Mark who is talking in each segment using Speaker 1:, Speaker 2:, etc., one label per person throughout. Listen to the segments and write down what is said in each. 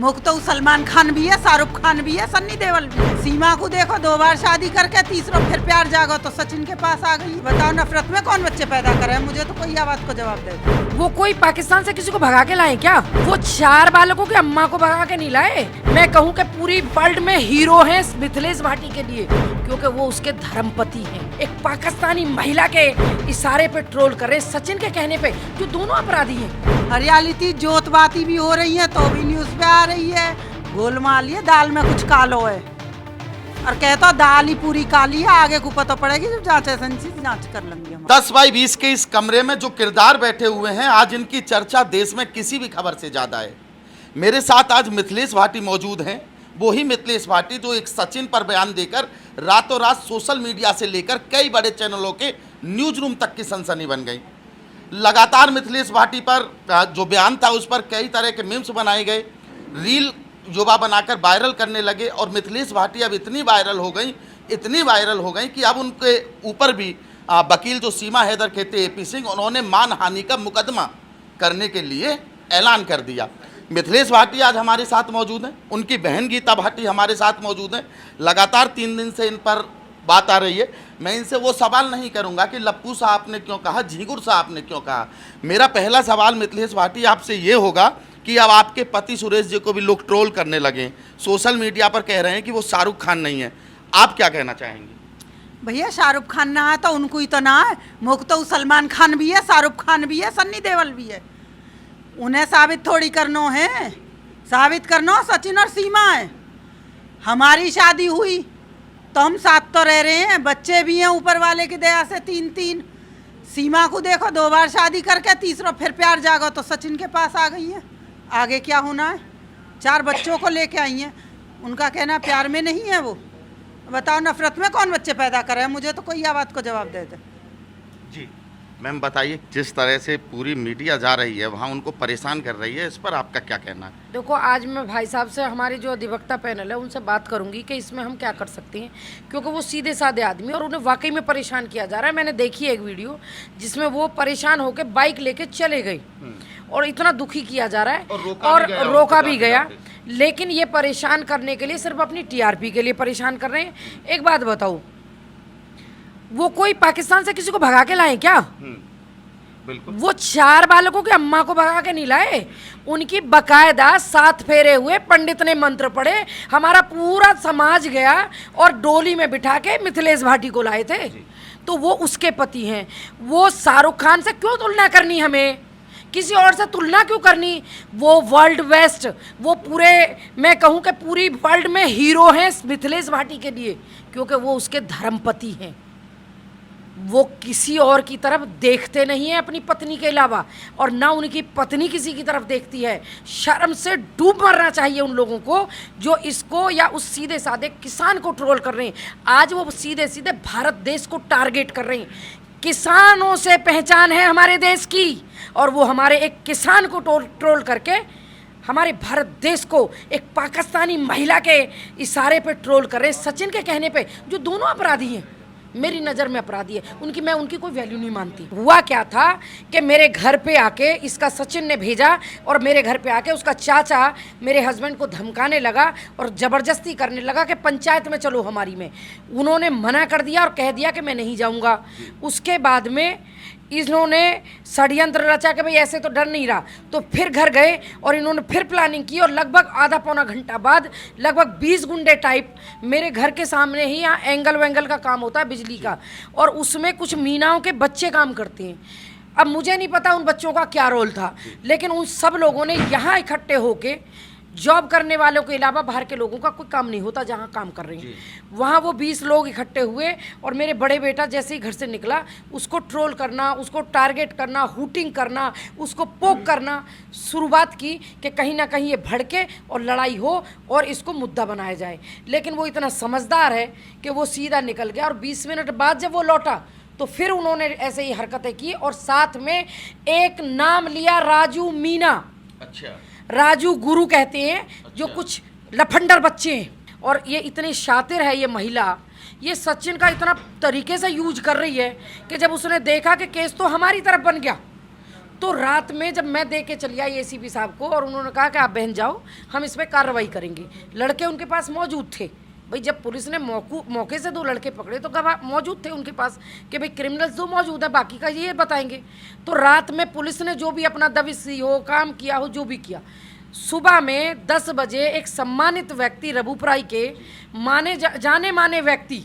Speaker 1: मुख्त तो सलमान खान भी है, शाहरुख खान भी है, सन्नी देओल भी है। सीमा को देखो 2 बार शादी करके तीसरा फिर प्यार जागो तो सचिन के पास आ गई। बताओ नफरत में कौन बच्चे पैदा करे? मुझे तो कोई आवाज को जवाब दे।
Speaker 2: वो कोई पाकिस्तान से किसी को भगा के लाए क्या? वो 4 बालकों की अम्मा को भगा के नहीं लाए। मैं कहूँ कि पूरी वर्ल्ड में हीरो है मिथिलेश भाटी के लिए, क्योंकि वो उसके धर्मपति हैं। एक पाकिस्तानी महिला के इशारे पे ट्रोल कर रहे सचिन के कहने पे, जो दोनों अपराधी हैं।
Speaker 1: हरियाली थी जोत बाती भी हो रही है तो भी न्यूज पे आ रही है। गोलमाल ये दाल में कुछ कालो है और कहता दाल ही पूरी काली है। आगे को पता पड़ेगी जब जांच एजेंसी जांच कर लेंगे।
Speaker 3: 10 बाई 20 के इस कमरे में जो किरदार बैठे हुए हैं, आज इनकी चर्चा देश में किसी भी खबर से ज्यादा है। मेरे साथ आज मिथिलेश भाटी मौजूद हैं। वो ही मिथिलेश भाटी जो एक सचिन पर बयान देकर रातों रात सोशल मीडिया से लेकर कई बड़े चैनलों के न्यूज रूम तक की सनसनी बन गई। लगातार मिथिलेश भाटी पर जो बयान था उस पर कई तरह के मीम्स बनाए गए, रील युवा बनाकर वायरल करने लगे और मिथिलेश भाटी अब इतनी वायरल हो गई कि अब उनके ऊपर भी वकील जो सीमा हैदर कहते एपी सिंह, उन्होंने मानहानि का मुकदमा करने के लिए ऐलान कर दिया। मिथिलेश भाटी आज हमारे साथ मौजूद हैं, उनकी बहन गीता भाटी हमारे साथ मौजूद हैं। लगातार 3 दिन से इन पर बात आ रही है। मैं इनसे वो सवाल नहीं करूंगा कि लप्पू साहब ने क्यों कहा, झींगुर साहब ने क्यों कहा। मेरा पहला सवाल मिथिलेश भाटी आपसे ये होगा कि अब आपके पति सुरेश जी को भी लोग ट्रोल करने लगे, सोशल मीडिया पर कह रहे हैं कि वो शाहरुख खान नहीं है, आप क्या कहना चाहेंगे?
Speaker 1: भैया शाहरुख खान ना है तो उनको ही तो ना है। मुख्त तो सलमान खान भी है, शाहरुख खान भी है, सन्नी देओल भी है। उन्हें साबित थोड़ी करनो है, साबित करनो सचिन और सीमा है। हमारी शादी हुई तो हम साथ तो रह रहे हैं, बच्चे भी हैं ऊपर वाले की दया से 3-3। सीमा को देखो 2 बार शादी करके तीसरा फिर प्यार जागो तो सचिन के पास आ गई है। आगे क्या होना है? 4 बच्चों को लेके आई हैं। उनका कहना प्यार में नहीं है वो। बताओ नफरत में कौन बच्चे पैदा करे? मुझे तो कोई आवाज को जवाब दे दे।
Speaker 3: जी मैम बताइए, जिस तरह से पूरी मीडिया जा रही है वहाँ उनको परेशान कर रही है, इस पर आपका क्या कहना है?
Speaker 2: देखो, आज मैं भाई साहब से, हमारी जो अधिवक्ता पैनल है उनसे बात करूंगी कि इसमें हम क्या कर सकते हैं, क्योंकि वो सीधे साधे आदमी और उन्हें वाकई में परेशान किया जा रहा है। मैंने देखी है एक वीडियो जिसमें वो परेशान होकर बाइक लेके चले गई और इतना दुखी किया जा रहा है और रोका भी गया। लेकिन ये परेशान करने के लिए सिर्फ अपनी टीआरपी के लिए परेशान कर रहे हैं। एक बात बताओ, वो कोई पाकिस्तान से किसी को भगा के लाए क्या?
Speaker 3: बिल्कुल।
Speaker 2: वो 4 बालकों की अम्मा को भगा के नहीं लाए। उनकी बकायदा 7 फेरे हुए, पंडित ने मंत्र पढ़े, हमारा पूरा समाज गया और डोली में बिठा के मिथिलेश भाटी को लाए थे। तो वो उसके पति हैं। वो शाहरुख खान से क्यों तुलना करनी, हमें किसी और से तुलना क्यों करनी? वो वर्ल्ड बेस्ट, वो पूरे, मैं कहूँ कि पूरी वर्ल्ड में हीरो हैं मिथिलेश भाटी के लिए, क्योंकि वो उसके धर्मपति हैं। वो किसी और की तरफ देखते नहीं है अपनी पत्नी के अलावा, और ना उनकी पत्नी किसी की तरफ देखती है। शर्म से डूब मरना चाहिए उन लोगों को जो इसको या उस सीधे साधे किसान को ट्रोल कर रहे हैं। आज वो सीधे सीधे भारत देश को टारगेट कर रहे हैं। किसानों से पहचान है हमारे देश की, और वो हमारे एक किसान को ट्रोल करके हमारे भारत देश को एक पाकिस्तानी महिला के इशारे पे ट्रोल कर रहे हैं, सचिन के कहने पे, जो दोनों अपराधी हैं। मेरी नज़र में अपराधी है। मैं उनकी कोई वैल्यू नहीं मानती। हुआ क्या था कि मेरे घर पे आके इसका सचिन ने भेजा और मेरे घर पे आके उसका चाचा मेरे हस्बैंड को धमकाने लगा और ज़बरदस्ती करने लगा कि पंचायत में चलो हमारी में। उन्होंने मना कर दिया और कह दिया कि मैं नहीं जाऊंगा। उसके बाद में इन्होंने षड्यंत्र रचा कि भाई ऐसे तो डर नहीं रहा, तो फिर घर गए और इन्होंने फिर प्लानिंग की और लगभग आधा पौना घंटा बाद लगभग 20 गुंडे टाइप मेरे घर के सामने ही, यहाँ एंगल वेंगल का काम होता है बिजली का, और उसमें कुछ मीनाओं के बच्चे काम करते हैं। अब मुझे नहीं पता उन बच्चों का क्या रोल था, लेकिन उन सब लोगों ने यहाँ इकट्ठे होके, जॉब करने वालों के अलावा बाहर के लोगों का कोई काम नहीं होता जहाँ काम कर रहे हैं, वहाँ वो 20 लोग इकट्ठे हुए और मेरे बड़े बेटा जैसे ही घर से निकला उसको ट्रोल करना, उसको टारगेट करना, हुटिंग करना, उसको पोक करना शुरुआत की कि कहीं ना कहीं ये भड़के और लड़ाई हो और इसको मुद्दा बनाया जाए। लेकिन वो इतना समझदार है कि वो सीधा निकल गया और 20 मिनट बाद जब वो लौटा तो फिर उन्होंने ऐसे ही हरकतें की और साथ में एक नाम लिया, राजू मीना।
Speaker 3: अच्छा।
Speaker 2: राजू गुरु कहते हैं, जो कुछ लफंडर बच्चे हैं, और ये इतनी शातिर है ये महिला, ये सचिन का इतना तरीके से यूज कर रही है कि जब उसने देखा कि केस तो हमारी तरफ बन गया तो रात में जब मैं दे के चली आई एसीपी साहब को और उन्होंने कहा कि आप बहन जाओ, हम इस पर कार्रवाई करेंगे। लड़के उनके पास मौजूद थे। भाई जब पुलिस ने मौके से 2 लड़के पकड़े तो गवाह मौजूद थे उनके पास कि भाई क्रिमिनल्स 2 मौजूद है, बाकी का ये बताएंगे। तो रात में पुलिस ने जो भी अपना दबिशी हो, काम किया हो, जो भी किया, सुबह में 10 बजे एक सम्मानित व्यक्ति रबूपराई के जाने माने व्यक्ति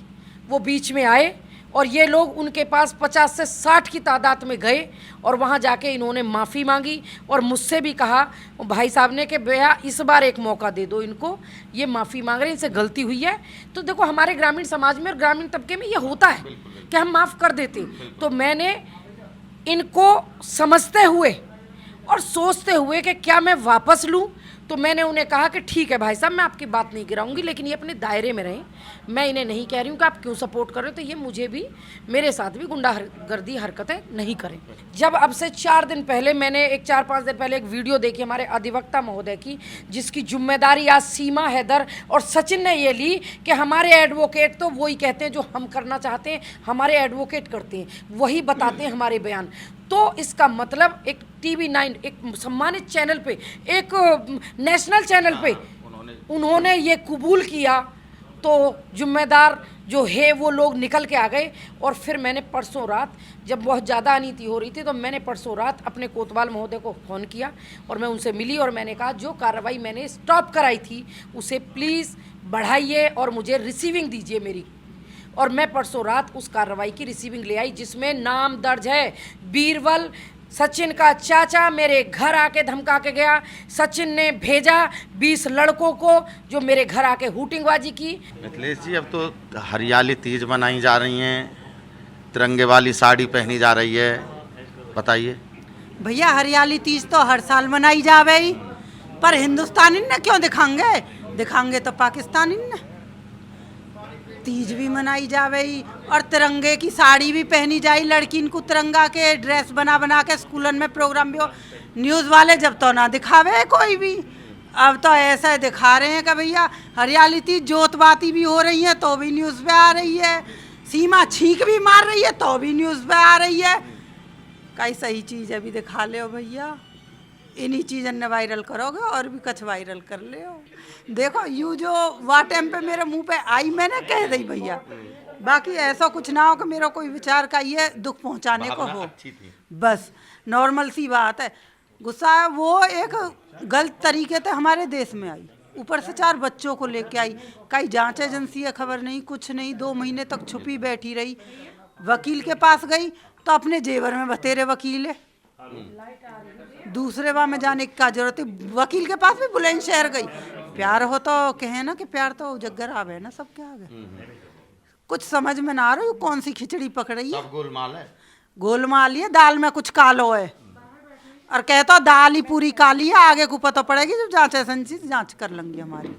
Speaker 2: वो बीच में आए और ये लोग उनके पास 50 से 60 की तादाद में गए और वहाँ जाके इन्होंने माफ़ी मांगी और मुझसे भी कहा भाई साहब ने कि भैया इस बार एक मौका दे दो इनको, ये माफ़ी मांग रहे हैं, इनसे गलती हुई है। तो देखो हमारे ग्रामीण समाज में और ग्रामीण तबके में ये होता है कि हम माफ़ कर देते। तो मैंने इनको समझते हुए और सोचते हुए कि क्या मैं वापस लूँ, तो मैंने उन्हें कहा कि ठीक है भाई साहब, मैं आपकी बात नहीं गिराऊंगी, लेकिन ये अपने दायरे में रहें। मैं इन्हें नहीं कह रही हूँ कि आप क्यों सपोर्ट कर रहे हो, तो ये मुझे भी, मेरे साथ भी गुंडागर्दी हरकतें नहीं करें। जब अब से 4 दिन पहले मैंने 4-5 दिन पहले एक वीडियो देखी हमारे अधिवक्ता महोदय की, जिसकी जिम्मेदारी आज सीमा हैदर और सचिन ने ये ली कि हमारे एडवोकेट तो वही कहते हैं जो हम करना चाहते हैं, हमारे एडवोकेट करते हैं, वही बताते हैं हमारे बयान। तो इसका मतलब एक TV9 एक सम्मानित चैनल पे, एक नेशनल चैनल पे उन्होंने ये कबूल किया, तो जिम्मेदार जो है वो लोग निकल के आ गए। और फिर मैंने परसों रात, जब बहुत ज़्यादा अनीति हो रही थी, तो मैंने परसों रात अपने कोतवाल महोदय को फ़ोन किया और मैं उनसे मिली और मैंने कहा जो कार्रवाई मैंने स्टॉप कराई थी उसे प्लीज़ बढ़ाइए और मुझे रिसीविंग दीजिए मेरी। और मैं परसों रात उस कार्रवाई की रिसीविंग ले आई, जिसमें नाम दर्ज है बीरबल, सचिन का चाचा मेरे घर आके धमका के गया। सचिन ने भेजा 20 लड़कों को जो मेरे घर आके हुटिंगबाजी की।
Speaker 3: मिथिलेश जी, अब तो हरियाली तीज मनाई जा रही हैं, तिरंगे वाली साड़ी पहनी जा रही है, बताइए।
Speaker 1: भैया हरियाली तीज तो हर साल मनाई जावे ही, पर हिंदुस्तानी ने क्यों दिखाएंगे, दिखाएंगे तो पाकिस्तानी ने। तीज भी मनाई जावे ही और तिरंगे की साड़ी भी पहनी जाए, लड़की इनको तिरंगा के ड्रेस बना बना के स्कूलन में प्रोग्राम भी हो। न्यूज़ वाले जब तो ना दिखावे कोई भी, अब तो ऐसा दिखा रहे हैं कि भैया हरियाली तीज जोत बाती भी हो रही है तो भी न्यूज़ पे आ रही है, सीमा छींक भी मार रही है तो भी न्यूज़ पे आ रही है। कई सही चीज़ अभी दिखा ले हो भैया, इन्हीं चीज़न ने वायरल करोगे और भी कुछ वायरल कर ले हो। देखो यू जो वाह टाइम पे मेरे मुंह पे आई मैंने कह दी भैया, बाकी ऐसा कुछ ना हो कि मेरा कोई विचार का ये दुख पहुंचाने को हो, बस नॉर्मल सी बात है। गुस्सा है वो एक गलत तरीके से हमारे देश में आई, ऊपर से 4 बच्चों को लेके आई, कई जांच एजेंसी है खबर नहीं, कुछ नहीं, 2 महीने तक छुपी बैठी रही। वकील के पास गई तो अपने जेवर में बतेरे वकील है, दूसरे बार में जाने की क्या जरूरत है। वकील के पास भी बुलंदशहर गई, प्यार हो तो कहे ना कि प्यार तो उजगर आवे ना सबके आगे। कुछ समझ में ना आ रही कौन सी खिचड़ी पक रही है,
Speaker 3: सब गोलमाल है,
Speaker 1: गोलमाल है, दाल में कुछ कालो है और कहता दाल ही पूरी काली है, आगे को पता पड़ेगी जब जांच एजेंसी जांच कर लेंगी हमारी।